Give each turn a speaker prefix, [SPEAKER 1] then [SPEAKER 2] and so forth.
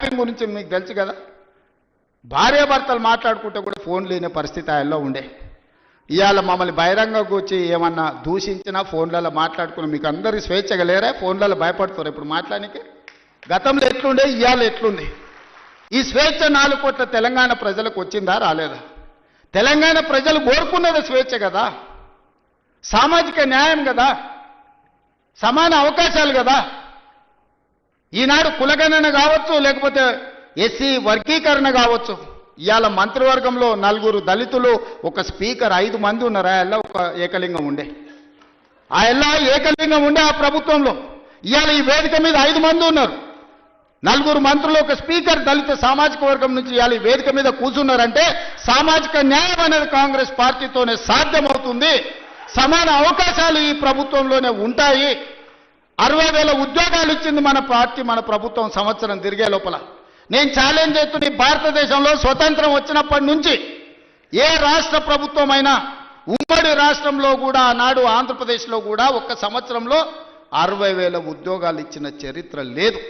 [SPEAKER 1] Tapping గురించి మీకు తెలుసు కదా, భార్యాభర్తలు మాట్లాడుకుంటే కూడా ఫోన్ లేని పరిస్థితి ఆయనలో ఉండే. ఇవాళ మమ్మల్ని బహిరంగకు వచ్చి ఏమన్నా దూషించినా ఫోన్లలో మాట్లాడుకుని మీకు అందరికీ స్వేచ్ఛగా లేరా? ఫోన్లలో భయపడుతారు ఇప్పుడు మాట్లాడానికి. గతంలో ఎట్లుండే, ఇవాళ ఎట్లుంది? ఈ స్వేచ్ఛ 4 కోట్ల తెలంగాణ ప్రజలకు వచ్చిందా రాలేదా? తెలంగాణ ప్రజలు కోరుకున్నది స్వేచ్ఛ కదా, సామాజిక న్యాయం కదా, సమాన అవకాశాలు కదా. ఈనాడు కులగణన కావచ్చు, లేకపోతే ఎస్సీ వర్గీకరణ కావచ్చు. ఇవాళ మంత్రివర్గంలో 4 దళితులు, ఒక స్పీకర్, 5 మంది ఉన్నారు. ఆ ఎల్ల ఒక ఏకలింగం ఉండే, ఆ ఎల్ల ఏకలింగం ఉండే ఆ ప్రభుత్వంలో. ఇవాళ ఈ వేదిక మీద 5 మంది ఉన్నారు, 4 మంత్రులు, ఒక స్పీకర్, దళిత సామాజిక వర్గం నుంచి ఇవాళ ఈ వేదిక మీద కూర్చున్నారంటే సామాజిక న్యాయం అనేది కాంగ్రెస్ పార్టీతోనే సాధ్యమవుతుంది. సమాన అవకాశాలు ఈ ప్రభుత్వంలోనే ఉంటాయి. 60,000 ఉద్యోగాలు ఇచ్చింది మన పార్టీ, మన ప్రభుత్వం సంవత్సరం తిరిగే లోపల. నేను ఛాలెంజ్ చేస్తున్న భారతదేశంలో స్వతంత్రం వచ్చినప్పటి నుంచి ఏ రాష్ట్ర ప్రభుత్వం అయినా, ఉమ్మడి రాష్ట్రంలో కూడా ఆనాడు ఆంధ్రప్రదేశ్లో కూడా ఒక్క సంవత్సరంలో 60,000 ఉద్యోగాలు ఇచ్చిన చరిత్ర లేదు.